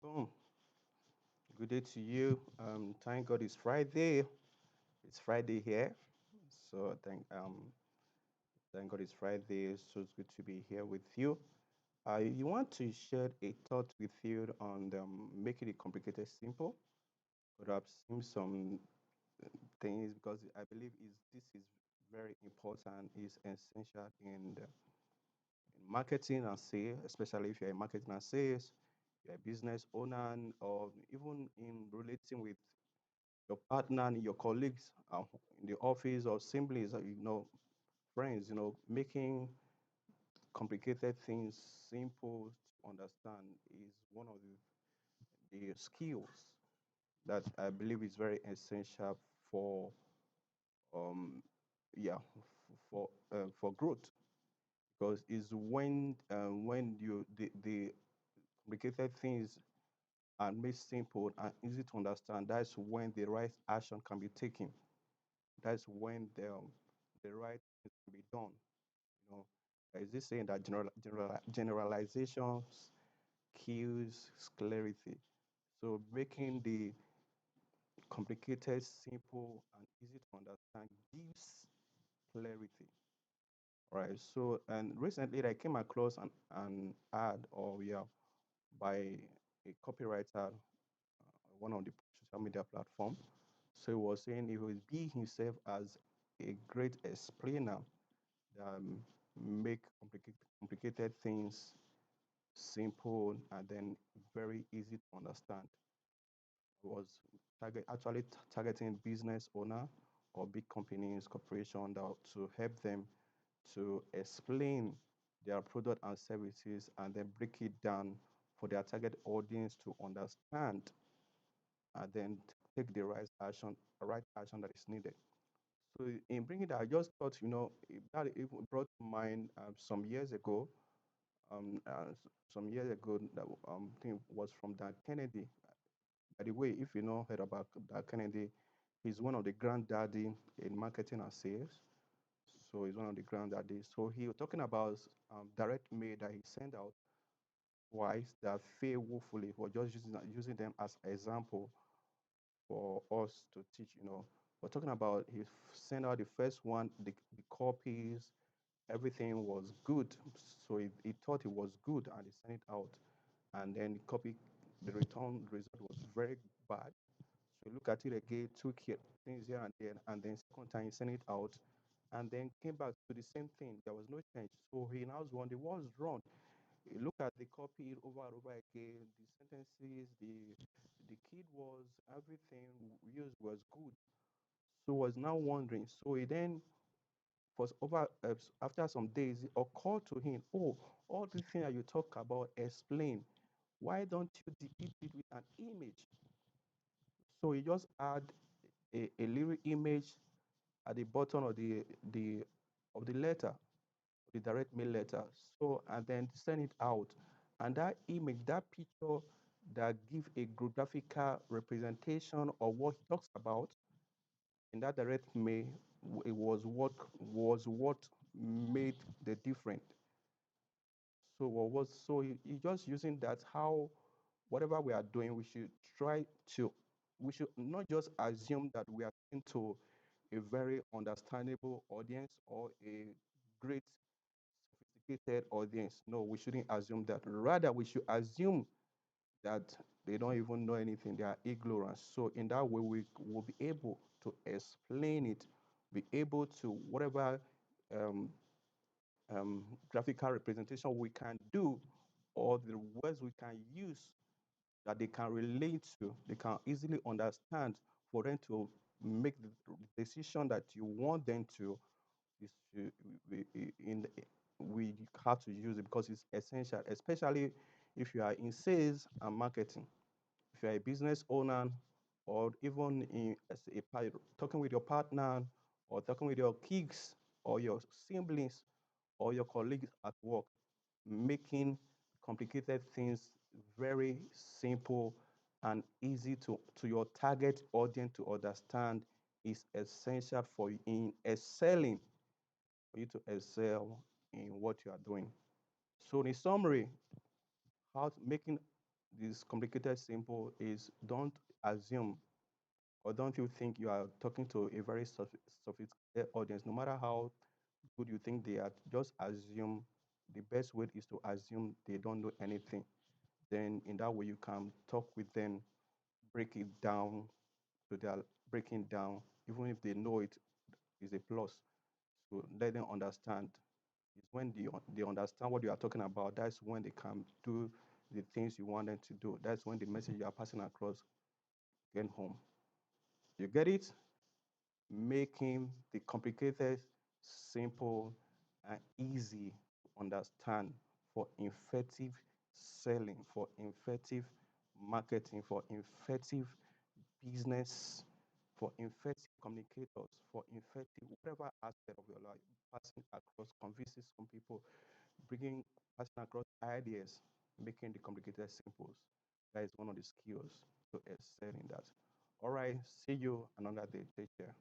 Boom. Good day to you. Thank God it's Friday. It's Friday here. So thank God it's Friday. So it's good to be here with you. You want to share a thought with you on making it complicated simple. Perhaps some things because I believe is this is very important, is essential in marketing and sales, especially if you're in marketing and sales, you're a business owner, or even in relating with your partner and your colleagues in the office or siblings, friends, making complicated things simple to understand is one of the skills that I believe is very essential for, um, yeah, for growth because it's when the complicated things are made simple and easy to understand. That's when the right action can be taken. That's when the right things can be done. You know, is this saying that generalizations kills clarity? So making the complicated simple and easy to understand gives clarity. Right. So and recently I came across an ad or yeah by a copywriter one of the social media platform. So he was saying he will be himself as a great explainer that make complicated things simple and then very easy to understand. Was actually targeting business owner or big companies, corporation that to help them to explain their product and services and then break it down for their target audience to understand and then take the right action that is needed. So in bringing that, I just thought, that it brought to mind some years ago. Some years ago, that I think was from Dan Kennedy. By the way, if you know heard about Dan Kennedy, he's one of the granddaddy in marketing and sales. So he's one of the granddaddy. So he was talking about direct mail that he sent out twice that failed woefully. For just using them as example for us to teach. We're talking about he sent out the first one, the copies, everything was good. So he thought it was good and he sent it out. And then the return result was very bad. So he looked at it again, took things here and then second time he sent it out and then came back to the same thing. There was no change. So he now was wondering what's wrong. He looked at the copy over and over again, the sentences, the key words, everything used was good. So was now wondering. So he then was after some days it occurred to him, oh, all the things that you talk about, explain. Why don't you depict it with an image? So he just add a little image at the bottom of the letter, the direct mail letter. So and then send it out. And that image, that picture that give a graphical representation of what he talks about in that direct mail, it was what made the difference. So what was so he just using that how whatever we are doing, try to we should not just assume that we are talking to a very understandable audience or a great sophisticated audience. No, we shouldn't assume that. Rather, we should assume that they don't even know anything. They are ignorant. So in that way, we will be able to explain it, be able to whatever um, graphical representation we can do, or the words we can use that they can relate to, they can easily understand for them to make the decision that you want them to is to, in the, we have to use it because it's essential, especially if you are in sales and marketing. If you're a business owner, or even as talking with your partner, or talking with your kids, or your siblings, or your colleagues at work, making complicated things very simple and easy to your target audience to understand is essential for you in excelling, for you to excel in what you are doing. So in summary, making This complicated simple is don't assume or don't you think you are talking to a very sophisticated audience, no matter how good you think they are, just assume. The best way is to assume they don't know anything. Then in that way you can talk with them, break it down to their breaking down, even if they know it is a plus. So let them understand. It's when they understand what you are talking about, that's when they can do the things you want them to do. That's when the message you are passing across get home. You get it? Making the complicated simple and easy to understand for effective selling, for effective marketing, for effective business, for effective communicators, for effective whatever aspect of your life, passing across, convincing some people, bringing, passing across ideas, making the complicated simples. That is one of the skills to excel in that. All right, see you another day. Take care.